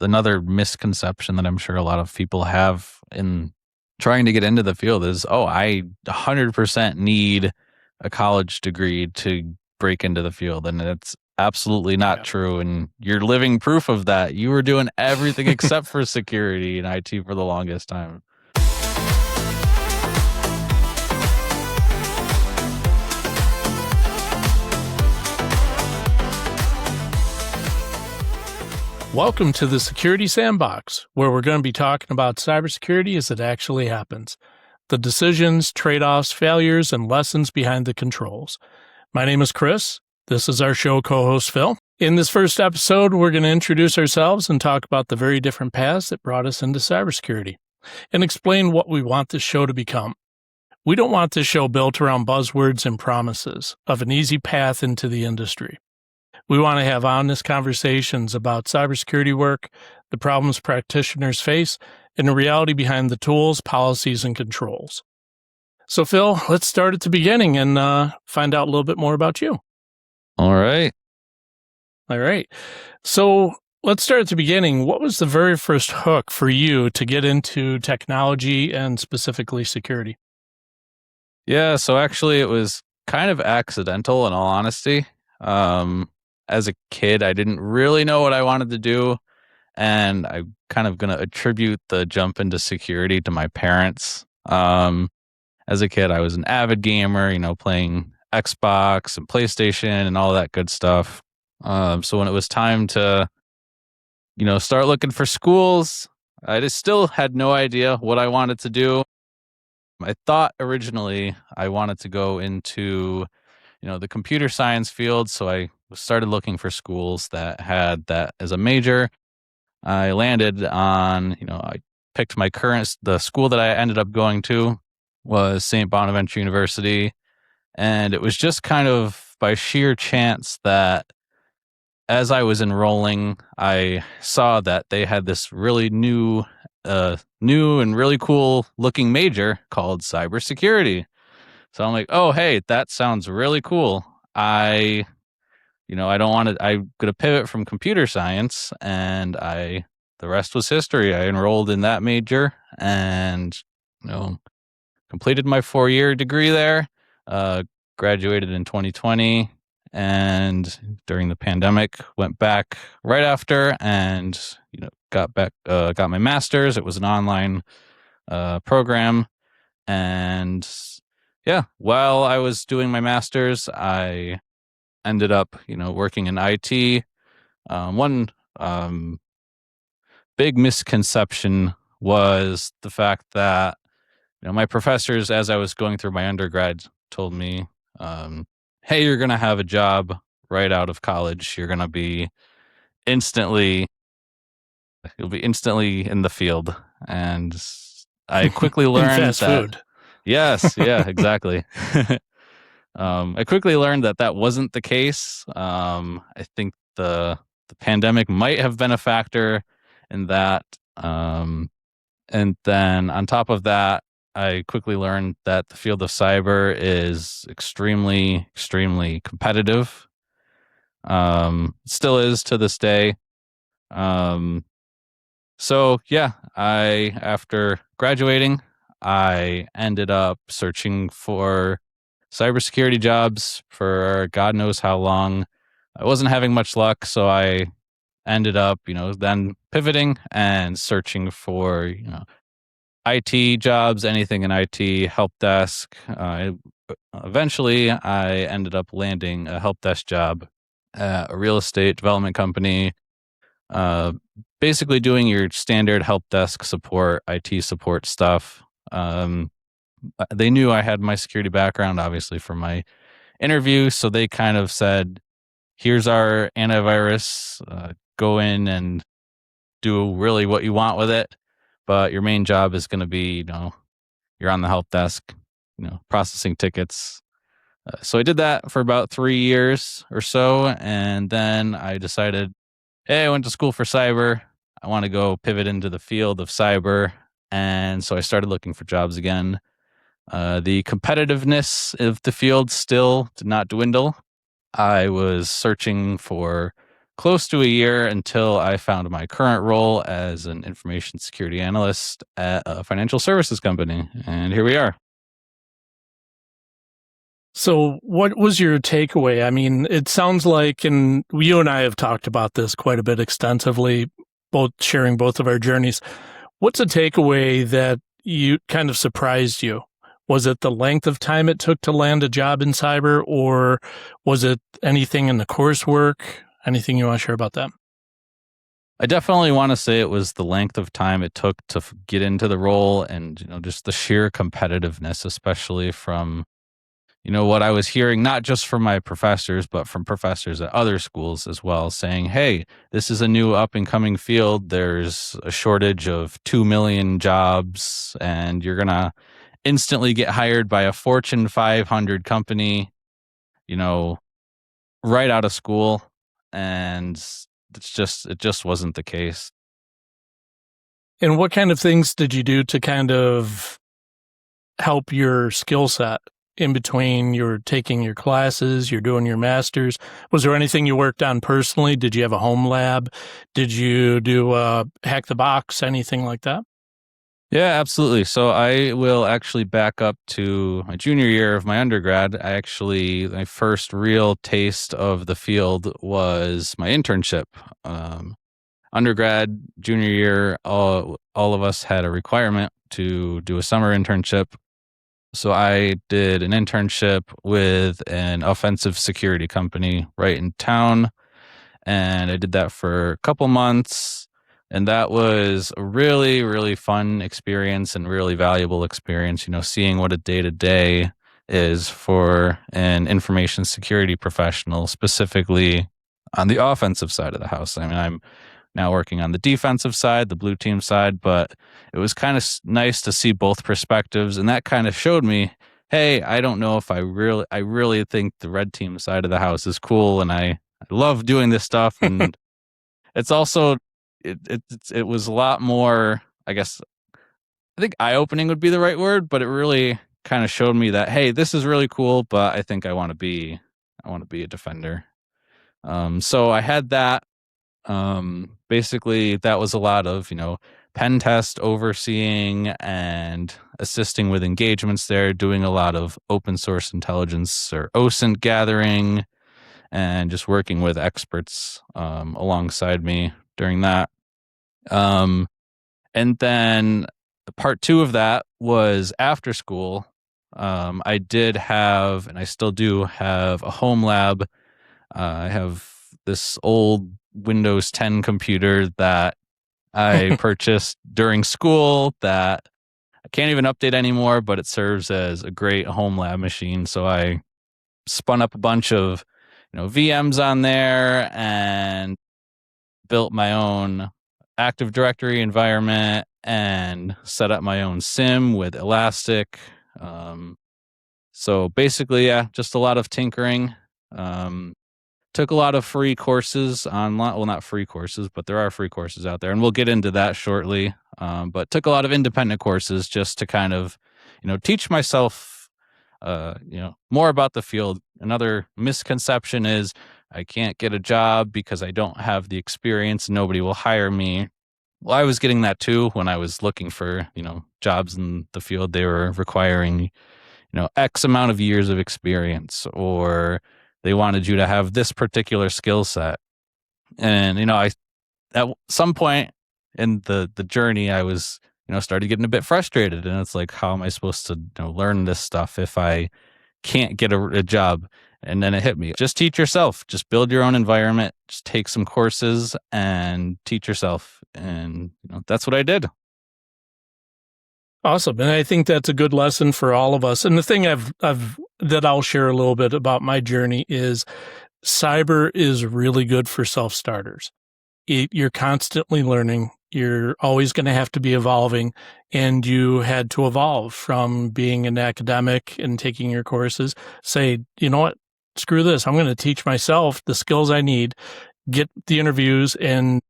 another misconception that I'm sure a lot of people have in trying to get into the field is, oh, I 100% need a college degree to break into the field. And it's absolutely not true. And you're living proof of that. You were doing everything except for security and IT for the longest time. Welcome to the Security Sandbox, where we're going to be talking about cybersecurity as it actually happens. The decisions, trade-offs, failures, and lessons behind the controls. My name is Chris. This is our show co-host, Phil. In this first episode, we're going to introduce ourselves and talk about the very different paths that brought us into cybersecurity and explain what we want this show to become. We don't want this show built around buzzwords and promises of an easy path into the industry. We want to have honest conversations about cybersecurity work, the problems practitioners face, and the reality behind the tools, policies, and controls. So, Phil, let's start at the beginning and find out a little bit more about you. All right. So let's start at the beginning. What was the very first hook for you to get into technology and specifically security? Yeah, so actually it was kind of accidental, in all honesty. As a kid, I didn't really know what I wanted to do, and I'm kind of going to attribute the jump into security to my parents. As a kid, I was an avid gamer, playing Xbox and PlayStation and all that good stuff. So when it was time to, start looking for schools, I just still had no idea what I wanted to do. I thought originally I wanted to go into, the computer science field. So I started looking for schools that had that as a major. I landed on, I picked the school that I ended up going to was St. Bonaventure University. And it was just kind of by sheer chance that as I was enrolling, I saw that they had this really new and really cool looking major called cybersecurity. So I'm like, oh, hey, that sounds really cool. I'm going to pivot from computer science, and the rest was history. I enrolled in that major and, completed my 4-year degree there, graduated in 2020, and during the pandemic, went back right after and, got my master's. It was an online program. And yeah, while I was doing my master's, I ended up, working in IT. One big misconception was the fact that, my professors, as I was going through my undergrad, told me, hey, you're going to have a job right out of college. You're going to be you'll be instantly in the field. And I quickly learned fast food. Yes, yeah, exactly. I quickly learned that wasn't the case. I think the pandemic might have been a factor in that. And then on top of that, I quickly learned that the field of cyber is extremely, extremely competitive. Still is to this day. So yeah, after graduating, I ended up searching for cybersecurity jobs for God knows how long. I wasn't having much luck, so I ended up, then pivoting and searching for, IT jobs, anything in IT, help desk. Eventually, I ended up landing a help desk job at a real estate development company, basically doing your standard help desk support, IT support stuff. They knew I had my security background, obviously, from my interview. So they kind of said, here's our antivirus, go in and do really what you want with it. But your main job is going to be, you're on the help desk, processing tickets. So I did that for about 3 years or so. And then I decided, hey, I went to school for cyber. I want to go pivot into the field of cyber. And so I started looking for jobs again. The competitiveness of the field still did not dwindle. I was searching for close to a year until I found my current role as an information security analyst at a financial services company. And here we are. So, what was your takeaway? I mean, it sounds like, and you and I have talked about this quite a bit extensively, both sharing both of our journeys. What's a takeaway that you kind of surprised you? Was it the length of time it took to land a job in cyber, or was it anything in the coursework? Anything you want to share about that? I definitely want to say it was the length of time it took to get into the role and, just the sheer competitiveness, especially from, what I was hearing, not just from my professors, but from professors at other schools as well, saying, hey, this is a new up and coming field. There's a shortage of 2 million jobs, and you're going to instantly get hired by a Fortune 500 company, you know, right out of school. And it just wasn't the case. And what kind of things did you do to kind of help your skill set in between you're taking your classes, you're doing your masters? Was there anything you worked on personally? Did you have a home lab? Did you do hack the box, anything like that? Yeah, absolutely. So I will actually back up to my junior year of my undergrad. My first real taste of the field was my internship. Um, Undergrad, junior year, all of us had a requirement to do a summer internship. So I did an internship with an offensive security company right in town, and I did that for a couple months. And that was a really, really fun experience and really valuable experience, seeing what a day to day is for an information security professional, specifically on the offensive side of the house. I mean, I'm now working on the defensive side, the blue team side, but it was kind of nice to see both perspectives. And that kind of showed me, hey, I don't know if I really think the red team side of the house is cool. And I love doing this stuff. And it's also, it was a lot more, I guess, I think eye-opening would be the right word, but it really kind of showed me that, hey, this is really cool, but I think I want to be a defender. So I had that. Basically that was a lot of, pen test overseeing and assisting with engagements there, doing a lot of open source intelligence or OSINT gathering and just working with experts, alongside me during that. And then part two of that was after school. I did have, and I still do have, a home lab. I have this old Windows 10 computer that I purchased during school that I can't even update anymore, but it serves as a great home lab machine. So I spun up a bunch of, VMs on there and built my own Active Directory environment and set up my own SIM with Elastic. So basically, yeah, just a lot of tinkering. Took a lot of free courses online. Well, not free courses, but there are free courses out there, and we'll get into that shortly. But took a lot of independent courses just to kind of, teach myself, more about the field. Another misconception is I can't get a job because I don't have the experience. Nobody will hire me. Well, I was getting that too when I was looking for, jobs in the field. They were requiring, X amount of years of experience, or they wanted you to have this particular skill set. And, I, at some point in the journey, I was, started getting a bit frustrated. And it's like, how am I supposed to, learn this stuff if I can't get a job? And then it hit me. Just teach yourself. Just build your own environment. Just take some courses and teach yourself. And, that's what I did. Awesome. And I think that's a good lesson for all of us. And the thing that I'll share a little bit about my journey is cyber is really good for self-starters. You're constantly learning. You're always going to have to be evolving. And you had to evolve from being an academic and taking your courses. Say, you know what? Screw this. I'm going to teach myself the skills I need, get the interviews, and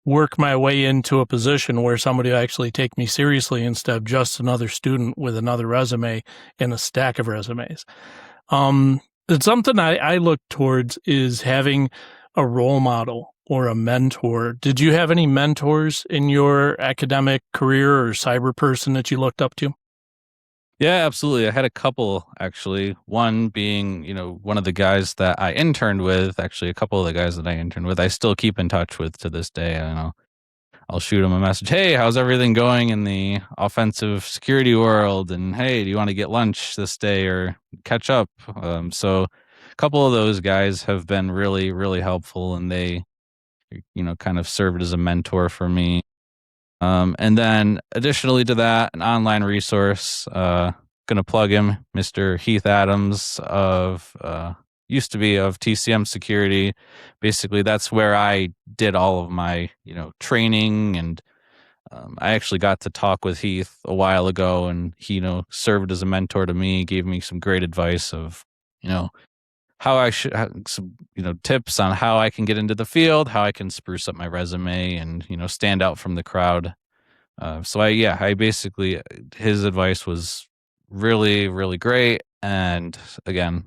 work my way into a position where somebody will actually take me seriously instead of just another student with another resume and a stack of resumes. It's something I look towards is having a role model or a mentor. Did you have any mentors in your academic career or cyber person that you looked up to? Yeah, absolutely. I had a couple actually. One being, one of the guys that I interned with, actually a couple of the guys that I interned with, I still keep in touch with to this day. I know I'll shoot him a message. Hey, how's everything going in the offensive security world? And hey, do you want to get lunch this day or catch up? So a couple of those guys have been really, really helpful, and they, kind of served as a mentor for me. And then additionally to that, an online resource, gonna plug him, Mr. Heath Adams of, used to be of TCM Security. Basically, that's where I did all of my, training, and I actually got to talk with Heath a while ago, and he, served as a mentor to me, gave me some great advice of, you know, how I should, some, tips on how I can get into the field, how I can spruce up my resume and, stand out from the crowd. I basically, his advice was really, really great. And again,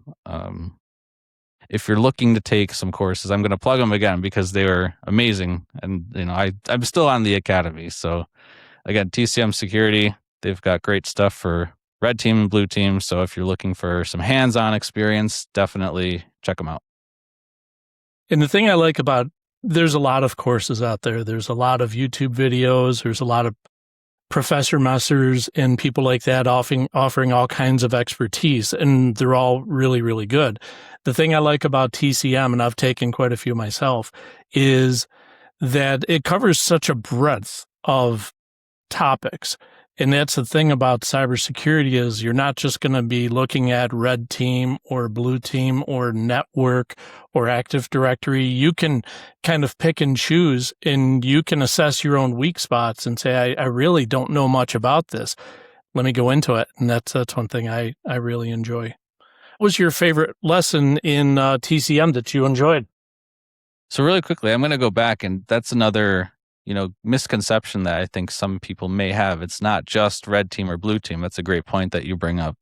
if you're looking to take some courses, I'm going to plug them again because they were amazing. And, I'm still on the academy. So again, TCM Security, they've got great stuff for red team and blue team. So if you're looking for some hands-on experience, definitely check them out. And the thing I like about there's a lot of courses out there. There's a lot of YouTube videos. There's a lot of Professor Messers and people like that offering all kinds of expertise, and they're all really, really good. The thing I like about TCM, and I've taken quite a few myself, is that it covers such a breadth of topics. And that's the thing about cybersecurity is you're not just going to be looking at red team or blue team or network or Active Directory. You can kind of pick and choose, and you can assess your own weak spots and say, I really don't know much about this. Let me go into it. And that's one thing I really enjoy. What was your favorite lesson in TCM that you enjoyed? So really quickly, I'm going to go back, and that's another, misconception that I think some people may have. It's not just red team or blue team. That's a great point that you bring up.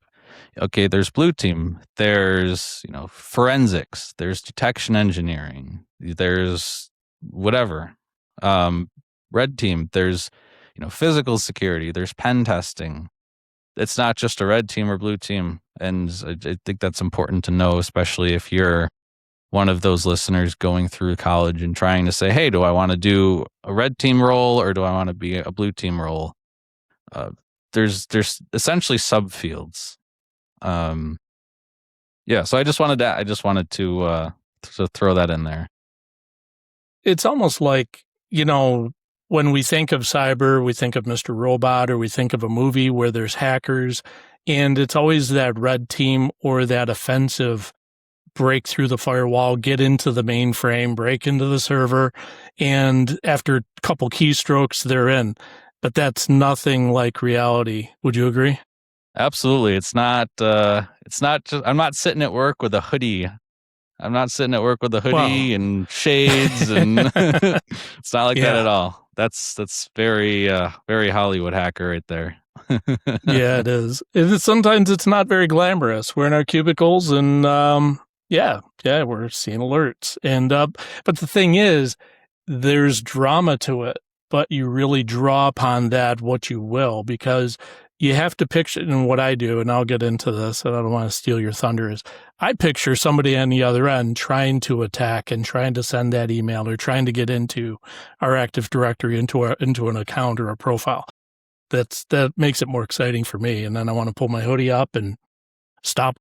Okay, there's blue team, there's, forensics, there's detection engineering, there's whatever. Red team, there's, physical security, there's pen testing. It's not just a red team or blue team. And I think that's important to know, especially if you're one of those listeners going through college and trying to say, hey, do I want to do a red team role or do I want to be a blue team role? There's essentially subfields. So I just wanted to throw that in there. It's almost like, when we think of cyber, we think of Mr. Robot, or we think of a movie where there's hackers, and it's always that red team or that offensive break through the firewall, get into the mainframe, break into the server, and after a couple keystrokes, they're in. But that's nothing like reality. Would you agree? Absolutely. It's not just, I'm not sitting at work with a hoodie. I'm not sitting at work with a hoodie and shades, and it's not like that at all. That's very, very Hollywood hacker right there. Yeah, it is. Sometimes it's not very glamorous. We're in our cubicles and, we're seeing alerts. And, but the thing is, there's drama to it, but you really draw upon that what you will, because you have to picture, and what I do, and I'll get into this, and I don't want to steal your thunder, is I picture somebody on the other end trying to attack and trying to send that email or trying to get into our Active Directory, into an account or a profile. That makes it more exciting for me. And then I want to pull my hoodie up and stop.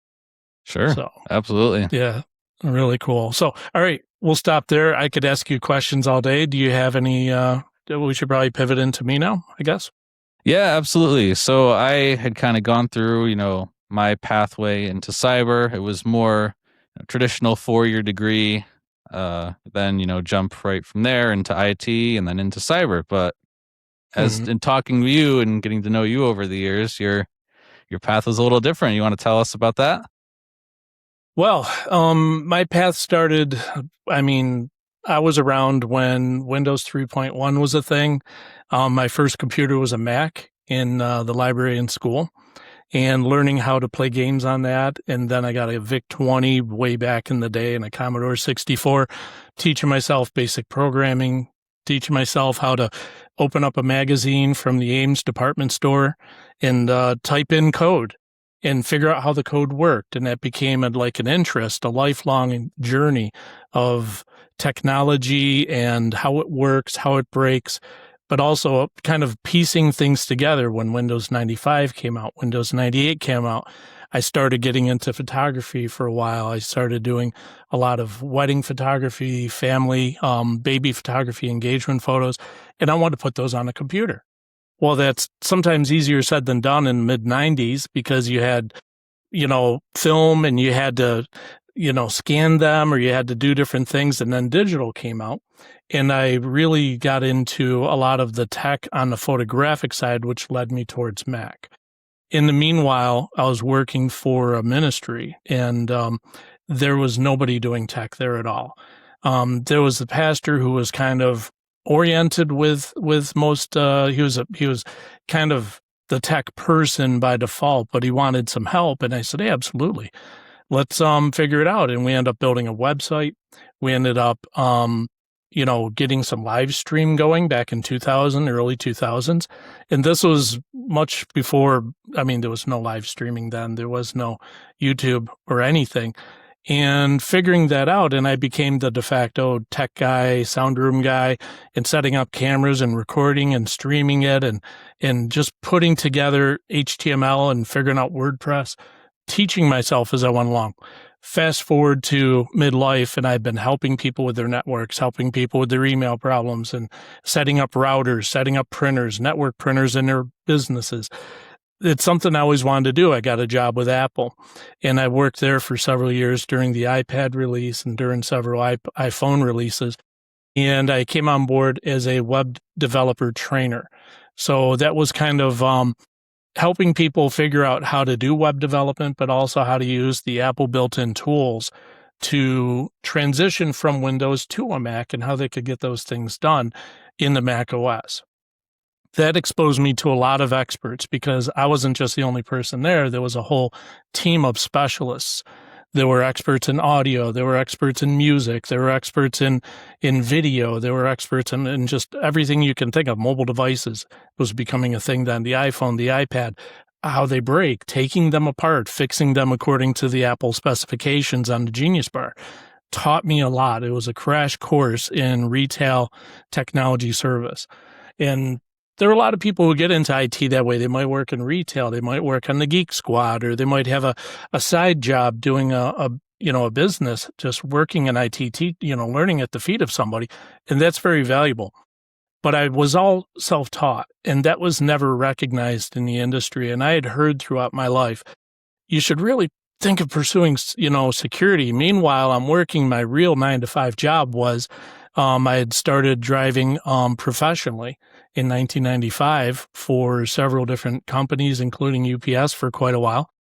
Sure. So, absolutely. Yeah. Really cool. So, all right, we'll stop there. I could ask you questions all day. Do you have any, we should probably pivot into me now, I guess. Yeah, absolutely. So I had kind of gone through, my pathway into cyber. It was more traditional 4-year degree, then, jump right from there into IT and then into cyber. But as in talking to you and getting to know you over the years, your path was a little different. You want to tell us about that? Well, my path started, I was around when Windows 3.1 was a thing. My first computer was a Mac in the library in school. and learning how to play games on that. And then I got a VIC-20 way back in the day and a Commodore 64, teaching myself basic programming, teaching myself how to open up a magazine from the Ames department store and type in code and figure out how the code worked. And that became like an interest, a lifelong journey of technology and how it works, how it breaks, but also kind of piecing things together. When Windows 95 came out, Windows 98 came out, I started getting into photography for a while. I started doing a lot of wedding photography, family, baby photography, engagement photos, and I wanted to put those on a computer. Well, that's sometimes easier said than done in the mid 90s because you had, film and you had to, scan them or you had to do different things. And then digital came out. And I really got into a lot of the tech on the photographic side, which led me towards Mac. In the meanwhile, I was working for a ministry and there was nobody doing tech there at all. There was the pastor who was kind of oriented with most, he was kind of the tech person by default, but he wanted some help. And I said, hey, absolutely. Let's figure it out. And we ended up building a website. We ended up getting some live stream going back in 2000, early 2000s. And this was much before, there was no live streaming then. There was no YouTube or anything. And figuring that out, and I became the de facto tech guy, sound room guy, and setting up cameras and recording and streaming it and just putting together HTML and figuring out WordPress, teaching myself as I went along. Fast forward to midlife, and I've been helping people with their networks, helping people with their email problems, and setting up routers, setting up printers, network printers in their businesses. It's something I always wanted to do. I got a job with Apple, and I worked there for several years during the iPad release and during several iPhone releases. And I came on board as a web developer trainer. So that was kind of helping people figure out how to do web development, but also how to use the Apple built-in tools to transition from Windows to a Mac and how they could get those things done in the Mac OS. That exposed me to a lot of experts because I wasn't just the only person there. There was a whole team of specialists. There were experts in audio. There were experts in music. There were experts in video. There were experts in just everything you can think of. Mobile devices was becoming a thing then. The iPhone, the iPad, how they break, taking them apart, fixing them according to the Apple specifications on the Genius Bar. Taught me a lot. It was a crash course in retail technology service. And there are a lot of people who get into IT that way. They might work in retail. They might work on the Geek Squad, or they might have a side job doing a business, just working in IT, learning at the feet of somebody. And that's very valuable. But I was all self-taught, and that was never recognized in the industry. And I had heard throughout my life, you should really think of pursuing, security. Meanwhile, I'm working. My real 9-to-5 job was I had started driving professionally in 1995 for several different companies, including UPS for quite a while.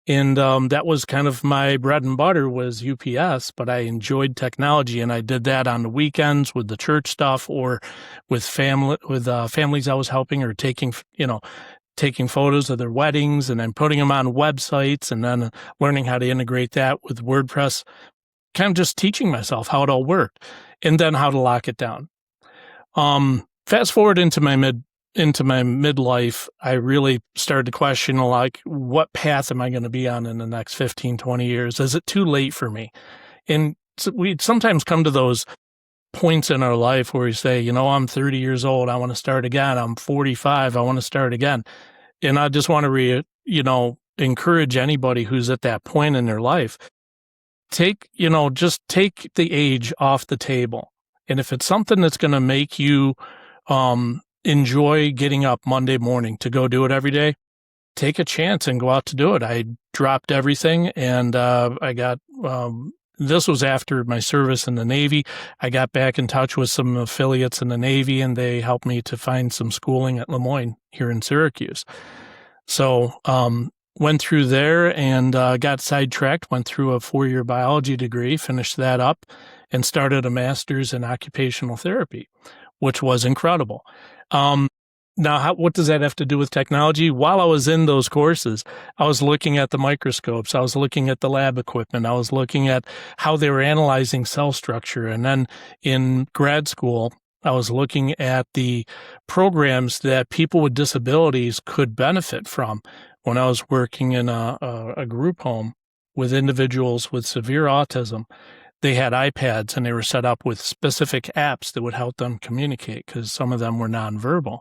And that was kind of my bread and butter was UPS, but I enjoyed technology, and I did that on the weekends with the church stuff or with families I was helping or taking photos of their weddings, and then putting them on websites, and then learning how to integrate that with WordPress, kind of just teaching myself how it all worked, and then how to lock it down. Fast forward into my midlife, I really started to question, like, what path am I going to be on in the next 15, 20 years? Is it too late for me? And so we sometimes come to those points in our life where we say, I'm 30 years old. I want to start again. I'm 45. I want to start again. And I just want to encourage anybody who's at that point in their life, just take the age off the table. And if it's something that's going to make you enjoy getting up Monday morning to go do it every day, take a chance and go out to do it. I dropped everything, and I got, this was after my service in the Navy. I got back in touch with some affiliates in the Navy, and they helped me to find some schooling at Lemoyne here in Syracuse. So went through there and got sidetracked, went through a 4-year biology degree, finished that up, and started a master's in occupational therapy, which was incredible. Now, what does that have to do with technology? While I was in those courses, I was looking at the microscopes. I was looking at the lab equipment. I was looking at how they were analyzing cell structure. And then in grad school, I was looking at the programs that people with disabilities could benefit from. When I was working in a group home with individuals with severe autism, they had iPads and they were set up with specific apps that would help them communicate because some of them were nonverbal.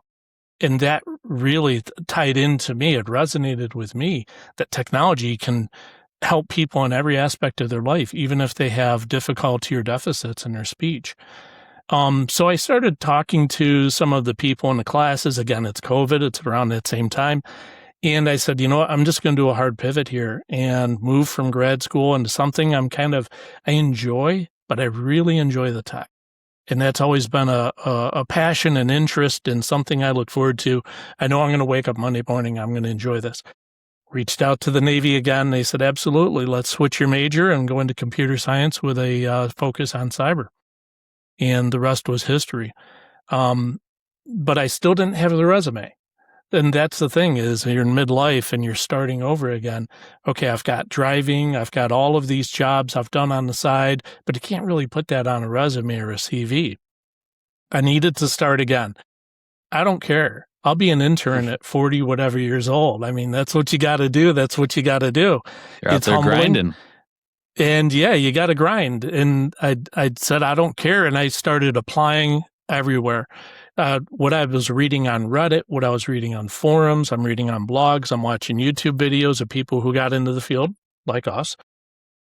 And that really tied into me. It resonated with me that technology can help people in every aspect of their life, even if they have difficulty or deficits in their speech. So I started talking to some of the people in the classes. Again, it's COVID. It's around that same time. And I said, you know what, I'm just going to do a hard pivot here and move from grad school into something I enjoy, but I really enjoy the tech. And that's always been a passion and interest and something I look forward to. I know I'm going to wake up Monday morning. I'm going to enjoy this. Reached out to the Navy again. They said, absolutely. Let's switch your major and go into computer science with a focus on cyber. And the rest was history. But I still didn't have the resume. And that's the thing is you're in midlife and you're starting over again. Okay, I've got driving. I've got all of these jobs I've done on the side, but you can't really put that on a resume or a CV. I needed to start again. I don't care. I'll be an intern at 40, whatever years old. I mean, that's what you got to do. That's what you got to do. You're out It's there humbling. grinding. And yeah, you got to grind. And I said, I don't care. And I started applying everywhere. What I was reading on Reddit, what I was reading on forums, I'm reading on blogs, I'm watching YouTube videos of people who got into the field like us.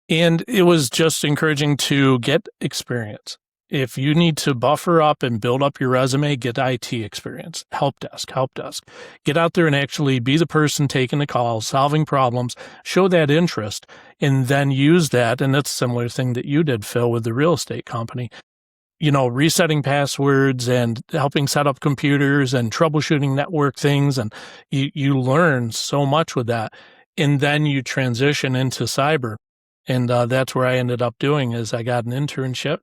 And it was just encouraging to get experience. If you need to buffer up and build up your resume, get IT experience, help desk. Get out there and actually be the person taking the calls, solving problems, show that interest, and then use that. And that's a similar thing that you did, Phil, with the real estate company. You know, resetting passwords and helping set up computers and troubleshooting network things. And you learn so much with that. And then you transition into cyber. And that's where I ended up doing is I got an internship,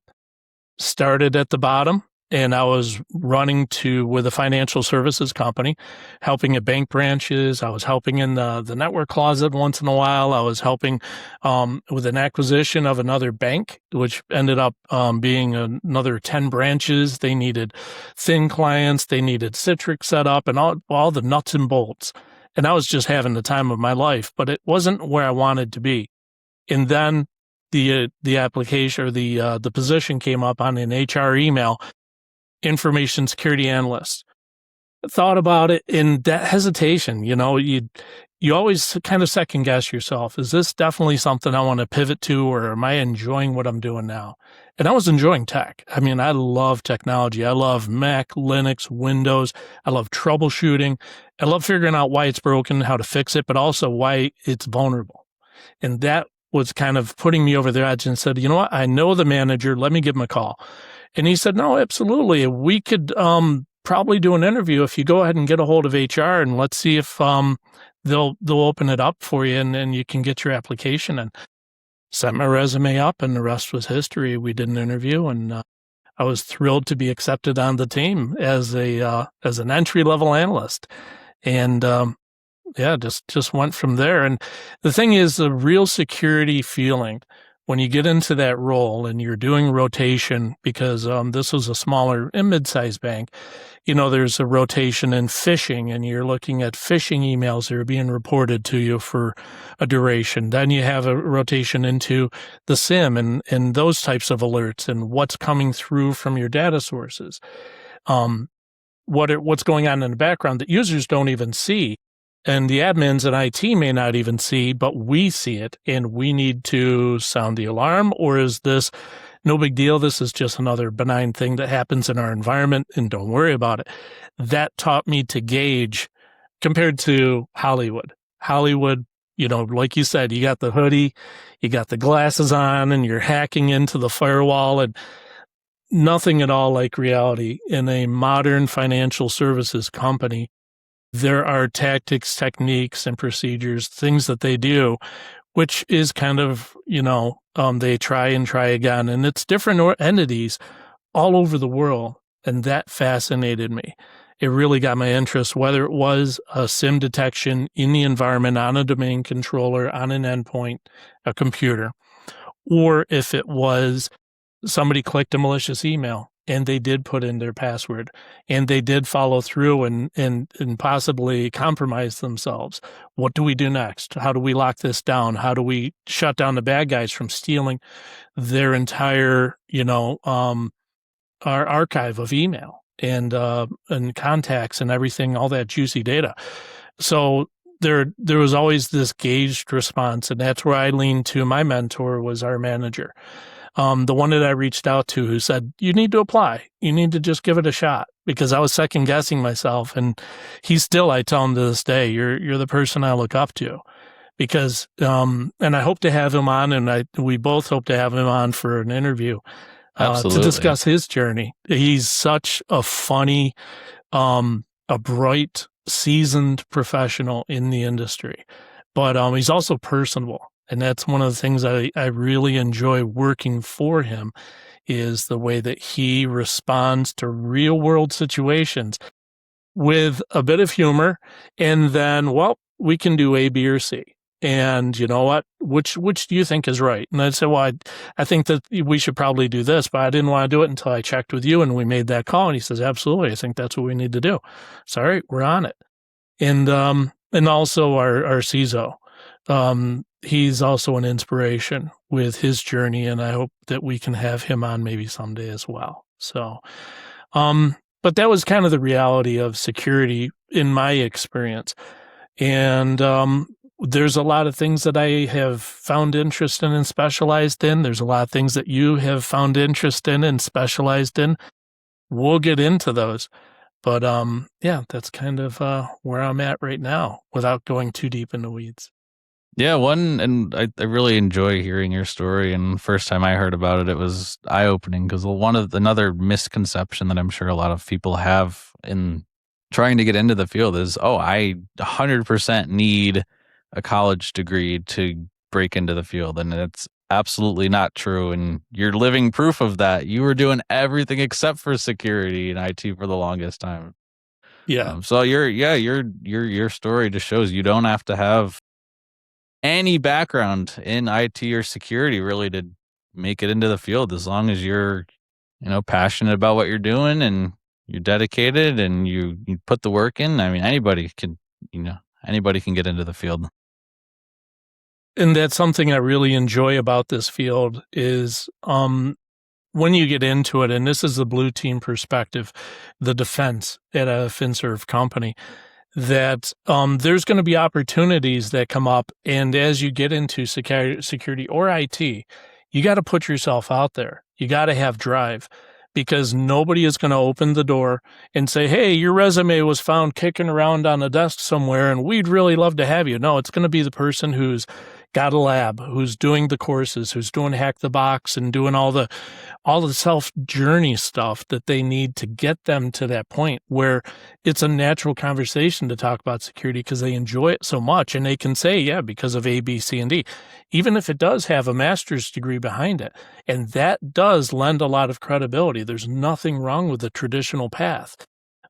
started at the bottom, and I was running with a financial services company, helping at bank branches. I was helping in the network closet once in a while. I was helping with an acquisition of another bank, which ended up being another 10 branches. They needed thin clients. They needed Citrix set up and all the nuts and bolts. And I was just having the time of my life, but it wasn't where I wanted to be. And then the application or the position came up on an HR email, information security analyst. Thought about it in that hesitation, you know, you always kind of second guess yourself. Is this definitely something I want to pivot to, or am I enjoying what I'm doing now? And I was enjoying tech. I mean, I love technology. I love Mac, Linux, Windows. I love troubleshooting. I love figuring out why it's broken, how to fix it, but also why it's vulnerable. And that was kind of putting me over the edge and said, you know what? I know the manager. Let me give him a call. And he said, no, absolutely. We could probably do an interview if you go ahead and get a hold of HR and let's see if they'll open it up for you and you can get your application. And sent my resume up and the rest was history. We did an interview and I was thrilled to be accepted on the team as an entry-level analyst. And yeah, just went from there. And the thing is, the real security feeling when you get into that role and you're doing rotation, because this was a smaller and mid-sized bank, you know, there's a rotation in phishing and you're looking at phishing emails that are being reported to you for a duration. Then you have a rotation into the SIM and those types of alerts and what's coming through from your data sources. What's going on in the background that users don't even see. And the admins and IT may not even see, but we see it and we need to sound the alarm. Or is this no big deal? This is just another benign thing that happens in our environment and don't worry about it. That taught me to gauge compared to Hollywood. Hollywood, you know, like you said, you got the hoodie, you got the glasses on and you're hacking into the firewall and nothing at all like reality. In a modern financial services company, there are tactics, techniques, and procedures, things that they do, which is kind of, you know, they try and try again. And it's different entities all over the world. And that fascinated me. it really got my interest, whether it was a SIM detection in the environment on a domain controller, on an endpoint, a computer, or if it was somebody clicked a malicious email and they did put in their password and they did follow through and possibly compromise themselves. What do we do next? How do we lock this down? How do we shut down the bad guys from stealing their entire, our archive of email and contacts and everything, all that juicy data? So there was always this gauged response, and that's where I leaned to. My mentor was our manager, the one that I reached out to, who said, you need to apply. You need to just give it a shot, because I was second guessing myself. And I tell him to this day, you're the person I look up to, because, and I hope to have him on, and we both hope to have him on for an interview, to discuss his journey. He's such a funny, a bright, seasoned professional in the industry, but he's also personable. And that's one of the things I really enjoy working for him, is the way that he responds to real world situations with a bit of humor. And then, well, we can do A, B, or C. And you know what? Which do you think is right? And I'd say, well, I think that we should probably do this, but I didn't want to do it until I checked with you and we made that call. And he says, absolutely. I think that's what we need to do. So, all right, we're on it. And also our CISO. He's also an inspiration with his journey, and I hope that we can have him on maybe someday as well. So, but that was kind of the reality of security in my experience. And there's a lot of things that I have found interest in and specialized in. There's a lot of things that you have found interest in and specialized in. We'll get into those. But yeah, that's kind of where I'm at right now, without going too deep in the weeds. Yeah, I really enjoy hearing your story. And the first time I heard about it, it was eye opening, because another misconception that I'm sure a lot of people have in trying to get into the field is, oh, I 100% need a college degree to break into the field. And it's absolutely not true. And you're living proof of that. You were doing everything except for security and IT for the longest time. Yeah. So your story just shows you don't have to have any background in IT or security really to make it into the field, as long as you're, passionate about what you're doing and you're dedicated and you put the work in. I mean, anybody can get into the field. And that's something I really enjoy about this field is, when you get into it, and this is the blue team perspective, the defense at a FinServ company, that there's going to be opportunities that come up. And as you get into security or IT, you got to put yourself out there. You got to have drive, because nobody is going to open the door and say, hey, your resume was found kicking around on a desk somewhere and we'd really love to have you. No, it's going to be the person who's got a lab, who's doing the courses, who's doing Hack the Box and doing all the self journey stuff that they need to get them to that point where it's a natural conversation to talk about security, because they enjoy it so much. And they can say, yeah, because of A, B, C, and D, even if it does have a master's degree behind it. And that does lend a lot of credibility. There's nothing wrong with the traditional path.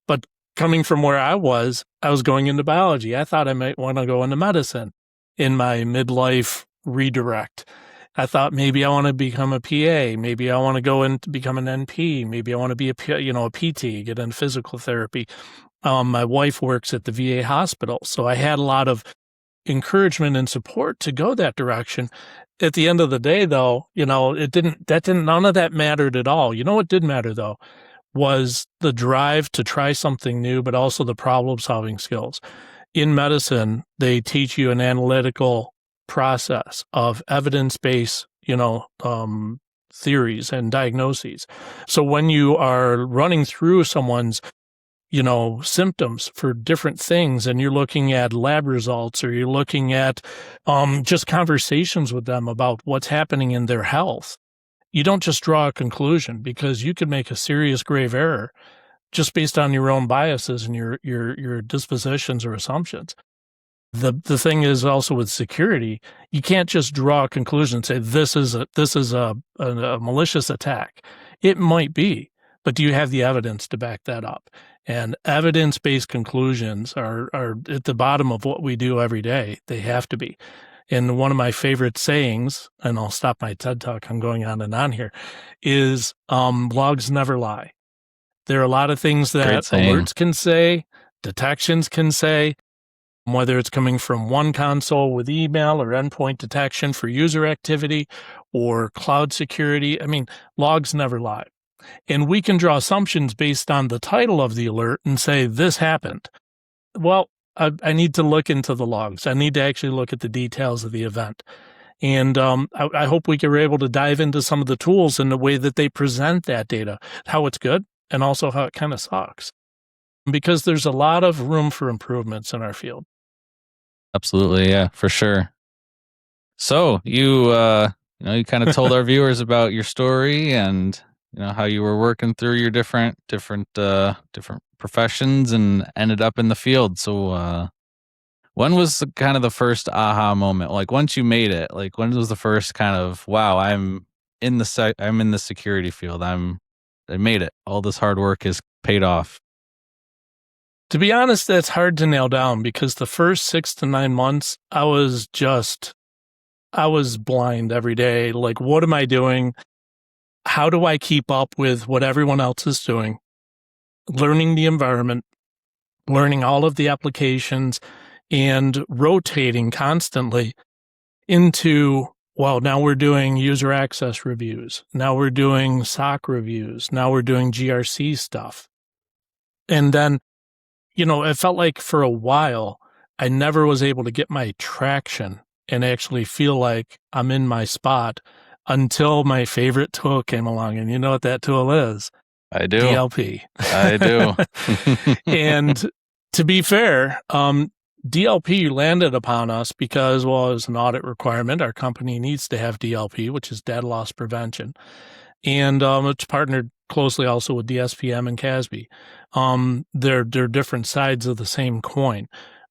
But coming from where I was going into biology. I thought I might want to go into medicine in my midlife redirect. I thought maybe I want to become a PA. Maybe I want to go and become an NP. Maybe I want to be a PT, get into physical therapy. My wife works at the VA hospital, so I had a lot of encouragement and support to go that direction. At the end of the day, though, none of that mattered at all. You know what did matter, though, was the drive to try something new, but also the problem-solving skills. In medicine, they teach you an analytical process of evidence-based, theories and diagnoses. So when you are running through someone's, symptoms for different things, and you're looking at lab results, or you're looking at just conversations with them about what's happening in their health, you don't just draw a conclusion, because you could make a serious grave error just based on your own biases and your dispositions or assumptions. The thing is also with security, you can't just draw a conclusion and say this is a malicious attack. It might be, but do you have the evidence to back that up? And evidence-based conclusions are at the bottom of what we do every day. They have to be. And one of my favorite sayings, and I'll stop my TED Talk, I'm going on and on here, is logs never lie. There are a lot of things Great that saying. alerts can say, detections can say, whether it's coming from one console with email or endpoint detection for user activity or cloud security. I mean, logs never lie. And we can draw assumptions based on the title of the alert and say, this happened. Well, I need to look into the logs. I need to actually look at the details of the event. And I hope we were able to dive into some of the tools and the way that they present that data, how it's good, and also how it kind of sucks. Because there's a lot of room for improvements in our field. Absolutely, yeah, for sure. So you kind of told our viewers about your story and how you were working through your different professions and ended up in the field. So when was kind of the first aha moment? Like once you made it, like when was the first kind of wow, I'm in the security field. I made it. All this hard work is paid off. To be honest, that's hard to nail down because the first 6 to 9 months, I was blind every day. Like, what am I doing? How do I keep up with what everyone else is doing? Learning the environment, learning all of the applications, and rotating constantly into, well, now we're doing user access reviews. Now we're doing SOC reviews. Now we're doing GRC stuff. And then, it felt like for a while, I never was able to get my traction and actually feel like I'm in my spot until my favorite tool came along. And you know what that tool is? I do. DLP. I do. And to be fair, DLP landed upon us because, well, it was an audit requirement. Our company needs to have DLP, which is data loss prevention. And it's partnered closely also with DSPM and CASB. They're different sides of the same coin.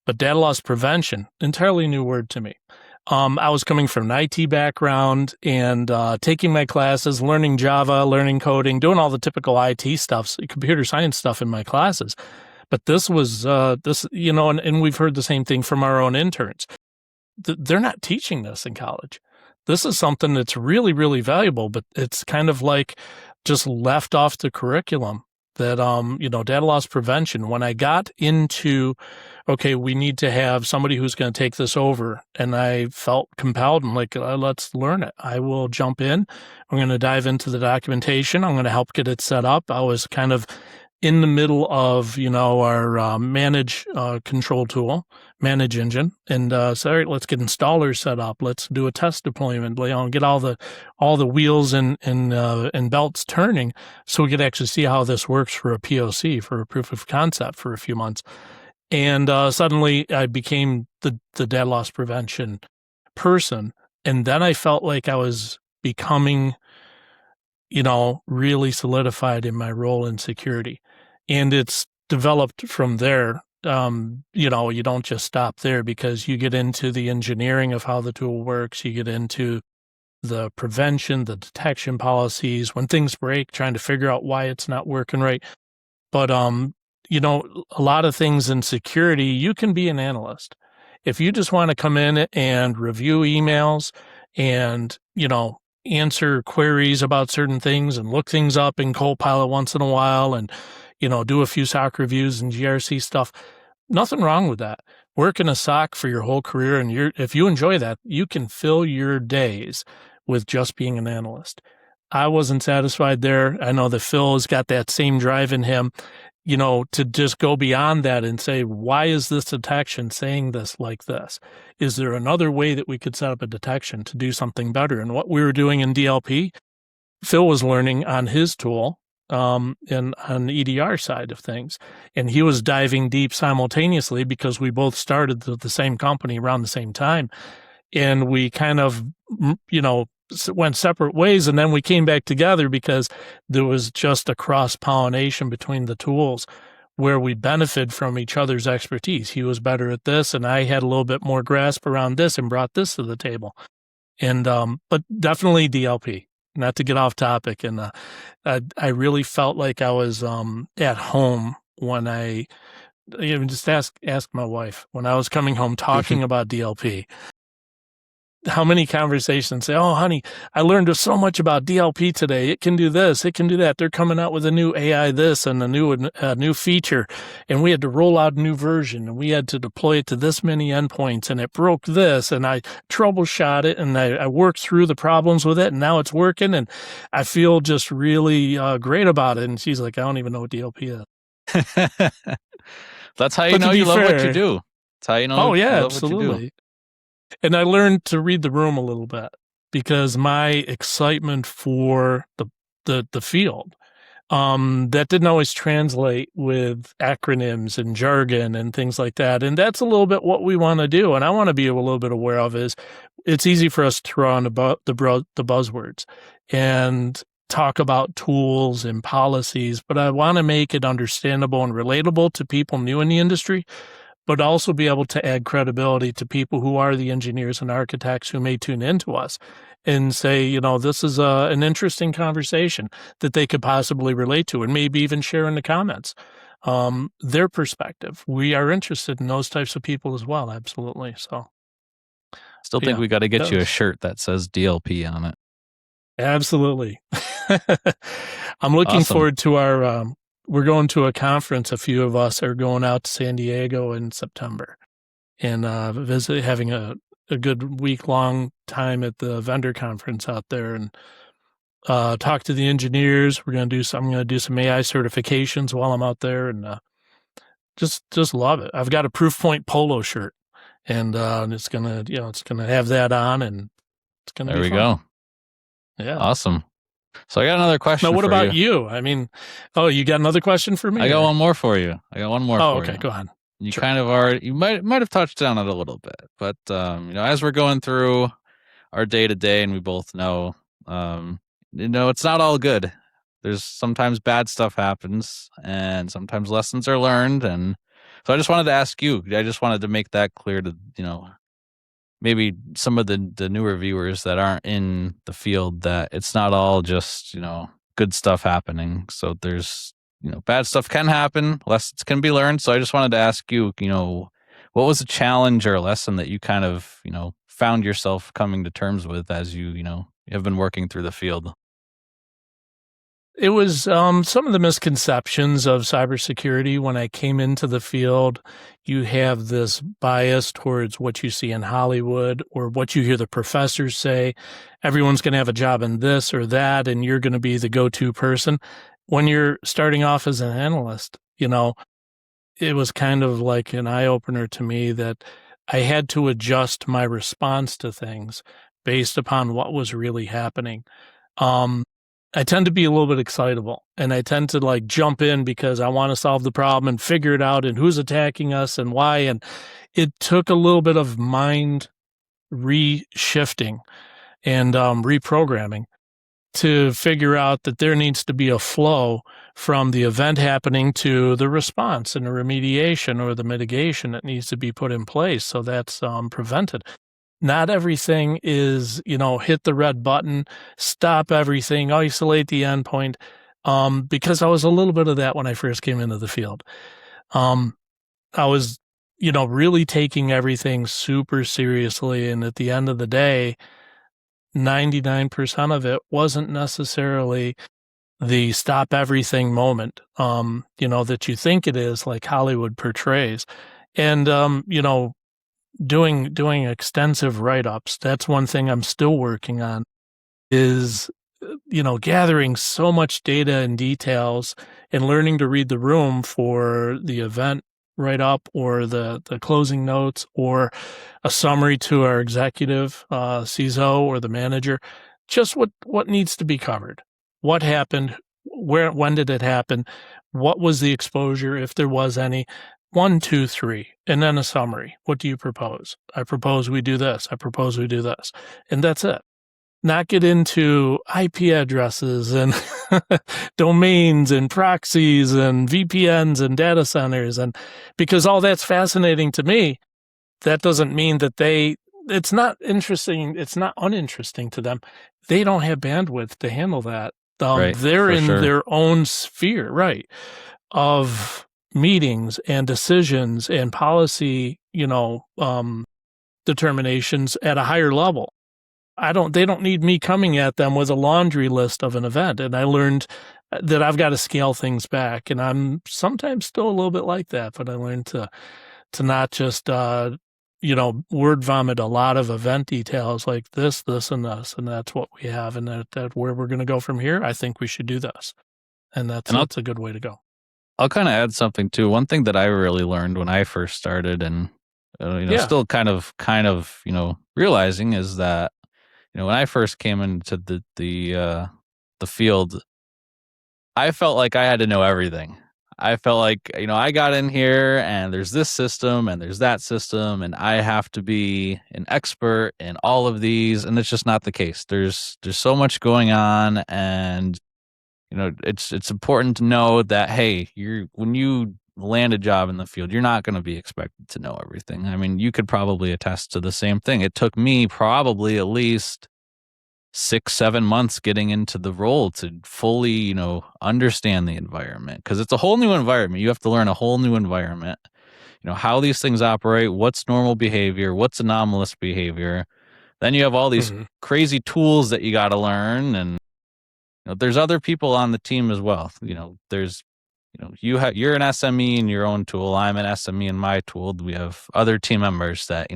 But data loss prevention, entirely new word to me. I was coming from an IT background and taking my classes, learning Java, learning coding, doing all the typical IT stuff, computer science stuff in my classes. But this was, and we've heard the same thing from our own interns. They're not teaching this in college. This is something that's really, really valuable, but it's kind of like just left off the curriculum that, data loss prevention, when I got into, okay, we need to have somebody who's going to take this over. And I felt compelled and like, let's learn it. I will jump in. I'm going to dive into the documentation. I'm going to help get it set up. I was kind of in the middle of, our manage control tool, manage engine, and so all right, let's get installers set up. Let's do a test deployment, get all the wheels and belts turning, so we could actually see how this works for a POC, for a proof of concept, for a few months. And suddenly, I became the data loss prevention person, and then I felt like I was becoming, really solidified in my role in security. And it's developed from there. You don't just stop there because you get into the engineering of how the tool works. You get into the prevention, the detection policies, when things break, trying to figure out why it's not working right. But, a lot of things in security, you can be an analyst. If you just want to come in and review emails and, answer queries about certain things and look things up in Copilot once in a while and, do a few SOC reviews and GRC stuff. Nothing wrong with that. Work in a SOC for your whole career, and if you enjoy that, you can fill your days with just being an analyst. I wasn't satisfied there. I know that Phil has got that same drive in him, to just go beyond that and say, why is this detection saying this like this? Is there another way that we could set up a detection to do something better? And what we were doing in DLP, Phil was learning on his tool, and on the EDR side of things. And he was diving deep simultaneously because we both started the same company around the same time. And we kind of, went separate ways. And then we came back together because there was just a cross-pollination between the tools where we benefit from each other's expertise. He was better at this, and I had a little bit more grasp around this and brought this to the table. And, but definitely DLP. Not to get off topic, and I really felt like I was at home when I just ask my wife when I was coming home talking about DLP. How many conversations say, "Oh, honey, I learned so much about DLP today. It can do this, it can do that. They're coming out with a new AI this and a new feature, and we had to roll out a new version, and we had to deploy it to this many endpoints, and it broke this, and I troubleshot it, and I worked through the problems with it, and now it's working, and I feel just really great about it." And she's like, "I don't even know what DLP is." That's how you But to know be you love what you fair, do. That's how you know oh yeah, you love what you do. absolutely. And I learned to read the room a little bit because my excitement for the field that didn't always translate with acronyms and jargon and things like that. And that's a little bit what we want to do. And I want to be a little bit aware of is it's easy for us to throw on the buzzwords and talk about tools and policies, but I want to make it understandable and relatable to people new in the industry, but also be able to add credibility to people who are the engineers and architects who may tune into us and say, this is an interesting conversation that they could possibly relate to and maybe even share in the comments their perspective. We are interested in those types of people as well. Absolutely. So Still think we got to get you a shirt that says DLP on it. Absolutely. I'm looking forward to our we're going to a conference. A few of us are going out to San Diego in September and having a good week-long time at the vendor conference out there and talk to the engineers. I'm going to do some AI certifications while I'm out there and just love it. I've got a Proofpoint polo shirt and it's going to have that on and it's going to be fun. There we go. Yeah. Awesome. So I got another question for you. Now, what about you? I mean, you got another question for me? I got one more for you. Okay, go ahead. You kind of you might have touched on it a little bit, but as we're going through our day to day, and we both know, it's not all good. There's sometimes bad stuff happens, and sometimes lessons are learned, and so I just wanted to ask you. I just wanted to make that clear to maybe some of the newer viewers that aren't in the field that it's not all just good stuff happening. So there's bad stuff can happen, lessons can be learned. So I just wanted to ask you, what was a challenge or a lesson that you kind of found yourself coming to terms with as you have been working through the field? It was some of the misconceptions of cybersecurity. When I came into the field, you have this bias towards what you see in Hollywood or what you hear the professors say. Everyone's going to have a job in this or that, and you're going to be the go-to person. When you're starting off as an analyst, it was kind of like an eye-opener to me that I had to adjust my response to things based upon what was really happening. I tend to be a little bit excitable and I tend to jump in because I want to solve the problem and figure it out and who's attacking us and why. And it took a little bit of mind reshifting and reprogramming to figure out that there needs to be a flow from the event happening to the response and the remediation or the mitigation that needs to be put in place. So that's prevented. Not everything is, hit the red button, stop everything, isolate the endpoint, because I was a little bit of that when I first came into the field. I was, really taking everything super seriously. And at the end of the day, 99% of it wasn't necessarily the stop everything moment, that you think it is, like Hollywood portrays. And, doing extensive write-ups. That's one thing I'm still working on is, gathering so much data and details and learning to read the room for the event write-up or the closing notes or a summary to our executive, CISO or the manager, just what needs to be covered. What happened? When did it happen? What was the exposure, if there was any? 1, 2, 3, and then a summary. What do you propose? I propose we do this. I propose we do this. And that's it. Not get into IP addresses and domains and proxies and VPNs and data centers. And because all that's fascinating to me, that doesn't mean that it's not interesting. It's not uninteresting to them. They don't have bandwidth to handle that. Right, they're in sure. their own sphere, right, of meetings and decisions and policy, determinations at a higher level. They don't need me coming at them with a laundry list of an event. And I learned that I've got to scale things back. And I'm sometimes still a little bit like that, but I learned to not just, word vomit a lot of event details like this, this, and this, and that's what we have. And that where we're going to go from here, I think we should do this. And And that's a good way to go. I'll kind of add something too. One thing that I really learned when I first started, and Yeah. still kind of realizing, is that when I first came into the field, I felt like I had to know everything. I felt like I got in here and there's this system and there's that system and I have to be an expert in all of these, and it's just not the case. There's so much going on, and it's important to know that, hey, when you land a job in the field, you're not going to be expected to know everything. I mean, you could probably attest to the same thing. It took me probably at least 6-7 months getting into the role to fully understand the environment, because it's a whole new environment. You have to learn a whole new environment, how these things operate, what's normal behavior, what's anomalous behavior. Then you have all these Mhm. crazy tools that you got to learn, and there's other people on the team as well. There's you're an SME in your own tool. I'm an SME in my tool. We have other team members that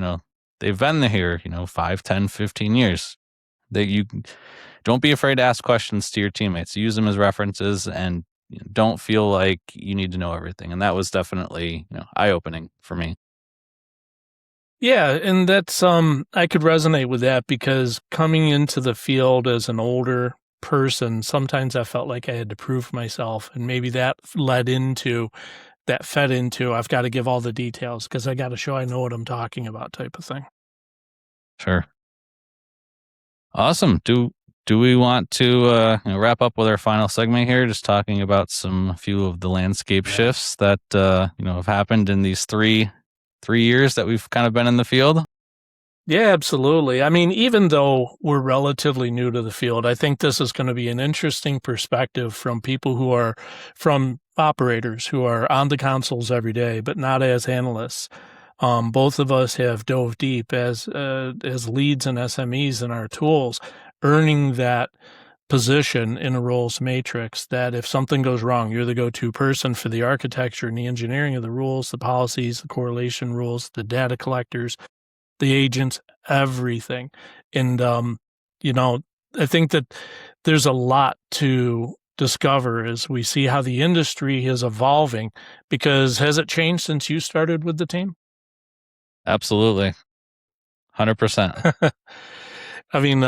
they've been here 5, 10, 15 years. That you don't be afraid to ask questions to your teammates. Use them as references, and don't feel like you need to know everything. And that was definitely eye opening for me. Yeah, and that's I could resonate with that because coming into the field as an older person, sometimes I felt like I had to prove myself, and maybe that fed into I've got to give all the details because I got to show I know what I'm talking about type of thing. Sure. Awesome. Do we want to wrap up with our final segment here, just talking about a few of the landscape Yeah. shifts that have happened in these three years that we've kind of been in the field? Yeah, absolutely. I mean, even though we're relatively new to the field, I think this is going to be an interesting perspective from people from operators who are on the consoles every day, but not as analysts. Both of us have dove deep as leads and SMEs in our tools, earning that position in a roles matrix that if something goes wrong, you're the go-to person for the architecture and the engineering of the rules, the policies, the correlation rules, the data collectors, the agents, everything. And, I think that there's a lot to discover as we see how the industry is evolving, because has it changed since you started with the team? Absolutely. 100%. I mean,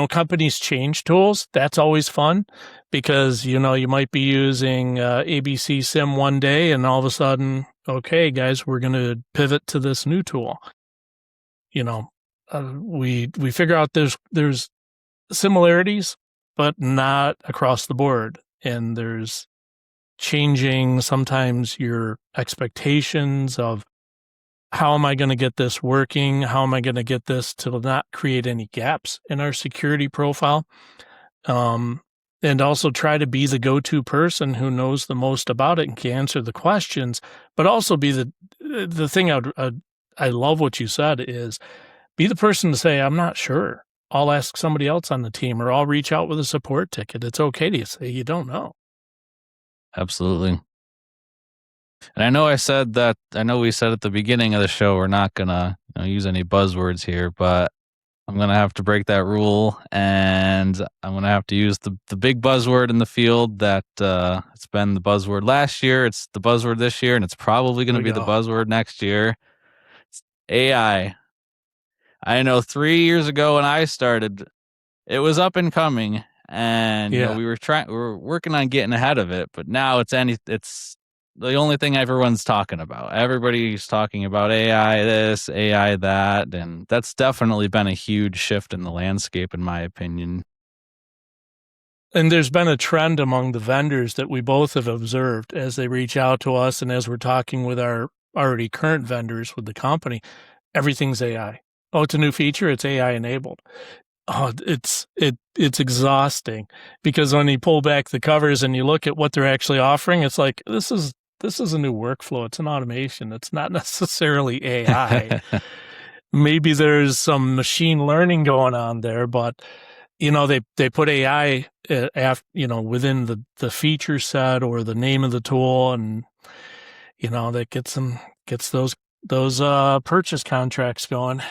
companies change tools. That's always fun because, you might be using ABC Sim one day and all of a sudden, okay, guys, we're going to pivot to this new tool. We figure out there's similarities, but not across the board, and there's changing sometimes your expectations of how am I going to get this working? How am I going to get this to not create any gaps in our security profile? Um, and also try to be the go-to person who knows the most about it and can answer the questions, but also be the thing I love what you said is be the person to say, I'm not sure. I'll ask somebody else on the team or I'll reach out with a support ticket. It's okay to say you don't know. Absolutely. And I know we said at the beginning of the show we're not gonna use any buzzwords here, but I'm gonna have to break that rule, and I'm gonna have to use the big buzzword in the field that it's been the buzzword last year, it's the buzzword this year, and it's probably Here gonna we be the go. buzzword next year. It's AI. I know 3 years ago when I started, it was up and coming, and Yeah. we were working on getting ahead of it, but now it's the only thing everyone's talking about. Everybody's talking about AI this, AI that, and that's definitely been a huge shift in the landscape, in my opinion. And there's been a trend among the vendors that we both have observed as they reach out to us and as we're talking with our already current vendors with the company, everything's AI. Oh, it's a new feature, it's AI enabled. Oh, it's exhausting because when you pull back the covers and you look at what they're actually offering, it's like this is this is a new workflow. It's an automation. It's not necessarily AI. Maybe there's some machine learning going on there, but they put AI within the feature set or the name of the tool, and that gets those purchase contracts going.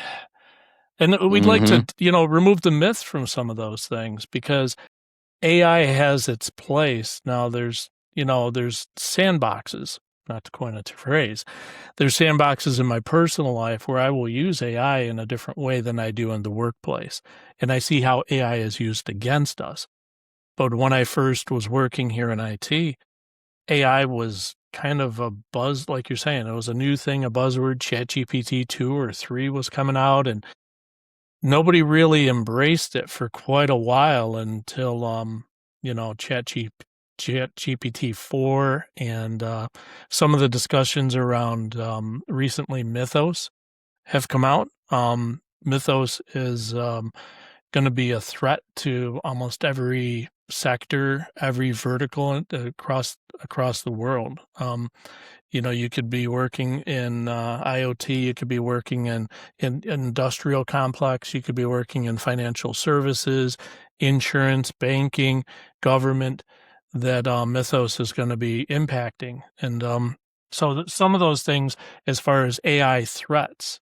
And we'd like to, Hmm. remove the myth from some of those things, because AI has its place. Now there's sandboxes, not to coin a phrase. There's sandboxes in my personal life where I will use AI in a different way than I do in the workplace. And I see how AI is used against us. But when I first was working here in IT, AI was kind of a buzz, like you're saying. It was a new thing, a buzzword. ChatGPT 2 or 3 was coming out, and nobody really embraced it for quite a while until, ChatGPT 4 and some of the discussions around recently Mythos have come out. Mythos is going to be a threat to almost every sector, every vertical across the world. You could be working in IoT, you could be working in industrial complex, you could be working in financial services, insurance, banking, government. That Mythos is going to be impacting, and some of those things, as far as AI threats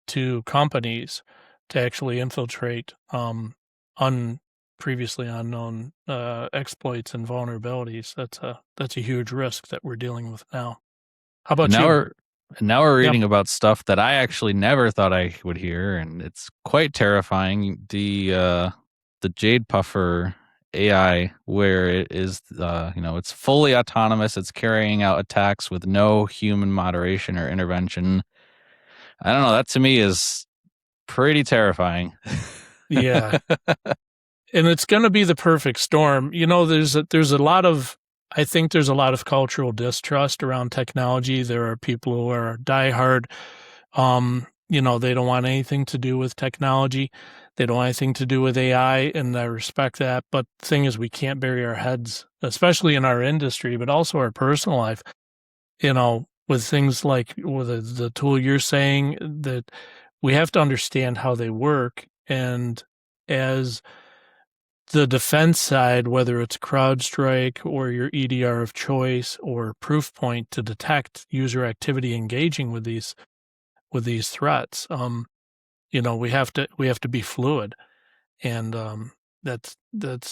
to companies to actually infiltrate previously unknown exploits and vulnerabilities. That's a huge risk that we're dealing with now. How And about now you? we're and now we're Yeah. reading about stuff that I actually never thought I would hear, and it's quite terrifying. The Jade Puffer AI, where it is, it's fully autonomous. It's carrying out attacks with no human moderation or intervention. I don't know. That to me is pretty terrifying. Yeah. And it's going to be the perfect storm. There's a lot of I think there's a lot of cultural distrust around technology. There are people who are diehard. They don't want anything to do with technology. They don't want anything to do with AI, and I respect that. But the thing is, we can't bury our heads, especially in our industry, but also our personal life. With things like with the tool you're saying, that we have to understand how they work, and as the defense side, whether it's CrowdStrike or your EDR of choice or Proofpoint to detect user activity engaging with these threats, we have to be fluid, and that's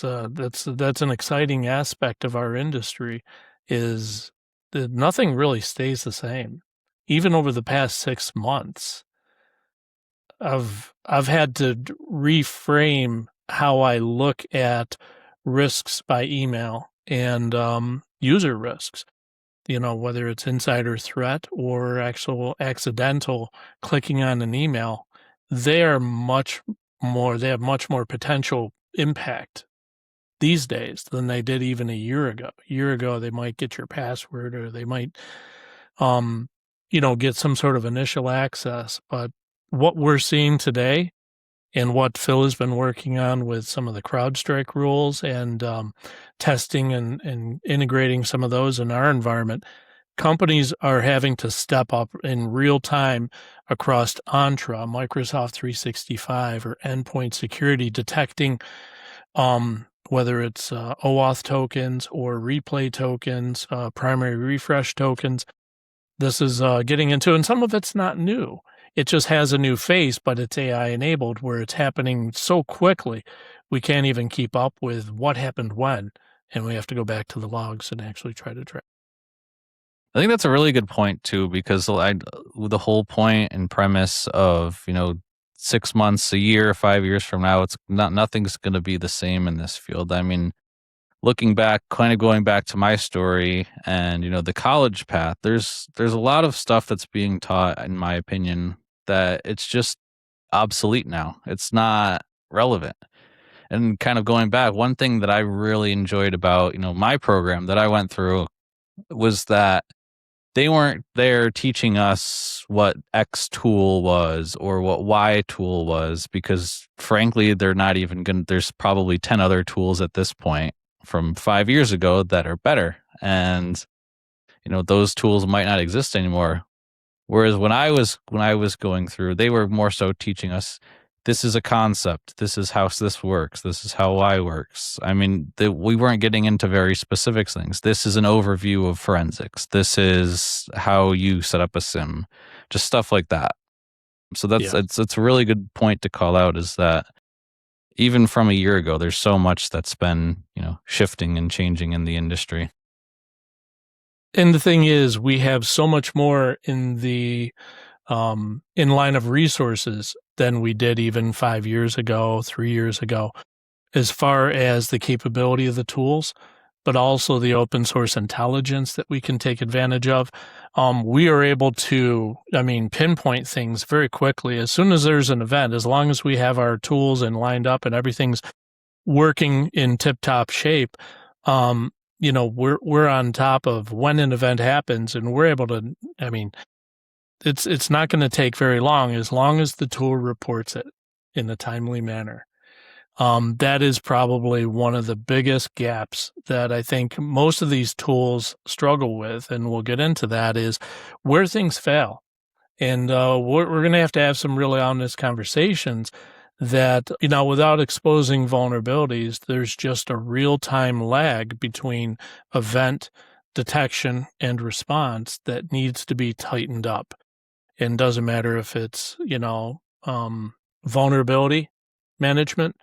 an exciting aspect of our industry, is that nothing really stays the same. Even over the past 6 months, I've had to reframe how I look at risks by email and user risks. Whether it's insider threat or actual accidental clicking on an email, they are much they have much more potential impact these days than they did even a year ago. A year ago, they might get your password, or they might, get some sort of initial access. But what we're seeing today, and what Phil has been working on with some of the CrowdStrike rules and testing and integrating some of those in our environment, companies are having to step up in real time across Entra, Microsoft 365, or endpoint security, detecting whether it's OAuth tokens or replay tokens, primary refresh tokens. This is getting into, and some of it's not new. It just has a new face, but it's AI enabled, where it's happening so quickly, we can't even keep up with what happened when, and we have to go back to the logs and actually try to track. I think that's a really good point too, because the whole point and premise of 6 months, a year, 5 years from now, it's nothing's going to be the same in this field. I mean, looking back, kind of going back to my story and the college path, there's a lot of stuff that's being taught, in my opinion, that it's just obsolete now. It's not relevant. And kind of going back, one thing that I really enjoyed about my program that I went through was that they weren't there teaching us what X tool was or what Y tool was, because frankly, they're not even going to, there's probably 10 other tools at this point from 5 years ago that are better. And, those tools might not exist anymore. Whereas when I was going through, they were more so teaching us, this is a concept, this is how this works, this is how Y works. I mean, we weren't getting into very specific things. This is an overview of forensics. This is how you set up a SIM, just stuff like that. So it's a really good point to call out, is that even from a year ago, there's so much that's been, shifting and changing in the industry. And the thing is, we have so much more in the in line of resources than we did even 5 years ago, 3 years ago, as far as the capability of the tools, but also the open source intelligence that we can take advantage of. We are able to, pinpoint things very quickly. As soon as there's an event, as long as we have our tools and lined up and everything's working in tip-top shape, we're on top of when an event happens, and we're able to, it's not going to take very long as the tool reports it in a timely manner. That is probably one of the biggest gaps that I think most of these tools struggle with, and we'll get into that, is where things fail. And we're going to have some really honest conversations that, without exposing vulnerabilities, there's just a real-time lag between event detection and response that needs to be tightened up. And doesn't matter if it's, vulnerability management.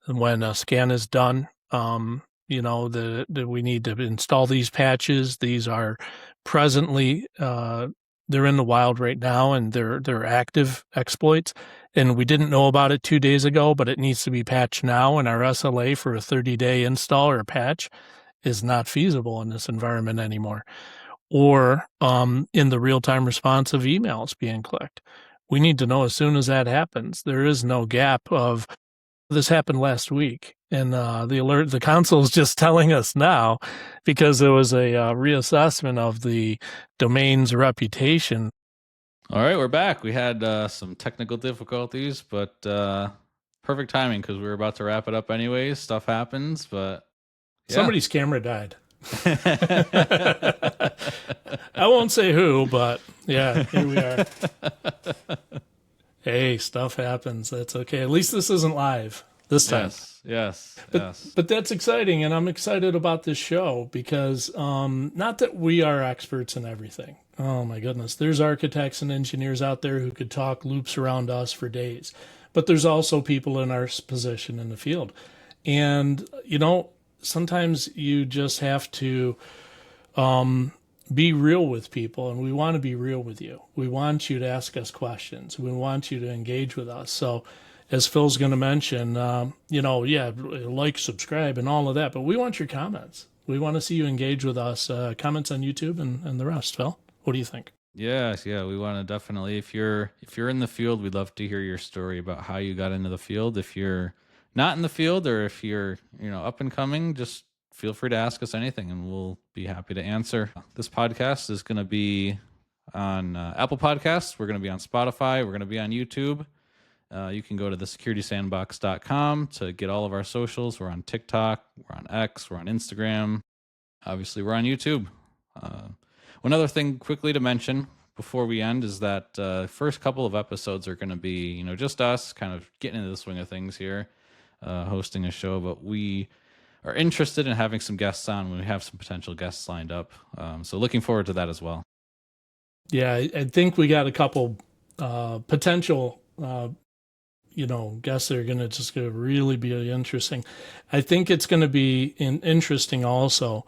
When a scan is done, we need to install these patches. These are presently, they're in the wild right now, and they're active exploits. And we didn't know about it 2 days ago, but it needs to be patched now. And our SLA for a 30-day install or patch is not feasible in this environment anymore. Or in the real-time response of emails being clicked. We need to know as soon as that happens. There is no gap of, this happened last week, and the console is just telling us now, because there was a reassessment of the domain's reputation. All right, we're back. We had some technical difficulties, but perfect timing, because we were about to wrap it up anyways. Stuff happens, but yeah. Somebody's camera died. I won't say who, but yeah, here we are. Hey, stuff happens. That's okay. At least this isn't live this time. Yes. But that's exciting, and I'm excited about this show because not that we are experts in everything. Oh my goodness. There's architects and engineers out there who could talk loops around us for days. But there's also people in our position in the field. And, sometimes you just have to be real with people, and we want to be real with you. We want you to ask us questions. We want you to engage with us. So as Phil's going to mention, like, subscribe, and all of that, but we want your comments. We want to see you engage with us. Comments on YouTube and the rest. Phil, what do you think? Yes, yeah, we want to definitely, if you're in the field, we'd love to hear your story about how you got into the field. If you're not in the field, or if you're, up and coming, just feel free to ask us anything, and we'll be happy to answer. This podcast is going to be on Apple Podcasts. We're going to be on Spotify. We're going to be on YouTube. You can go to thesecuritysandbox.com to get all of our socials. We're on TikTok. We're on X. We're on Instagram. Obviously, we're on YouTube. One other thing quickly to mention before we end is that first couple of episodes are going to be, just us kind of getting into the swing of things here, hosting a show, but we are interested in having some guests on when we have some potential guests lined up. So looking forward to that as well. Yeah, I think we got a couple potential, guests that are going to really be interesting. I think it's going to be interesting also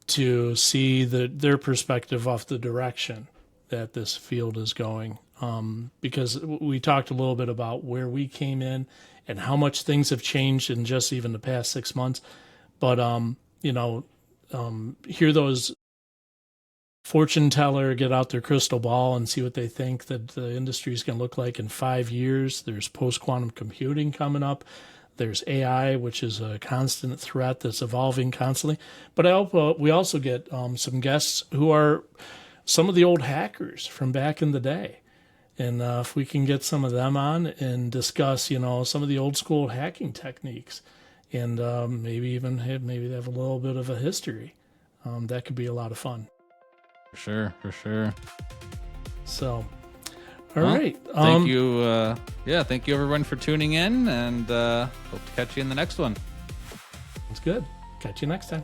to see their perspective off the direction that this field is going. Because we talked a little bit about where we came in and how much things have changed in just even the past 6 months. But, hear those fortune teller get out their crystal ball and see what they think that the industry is going to look like in 5 years. There's post-quantum computing coming up. There's AI, which is a constant threat that's evolving constantly. But we also get some guests who are some of the old hackers from back in the day. And if we can get some of them on and discuss, some of the old school hacking techniques, and maybe they have a little bit of a history, that could be a lot of fun. For sure, for sure. So, Well, all right. Thank you. Thank you everyone for tuning in, and hope to catch you in the next one. That's good. Catch you next time.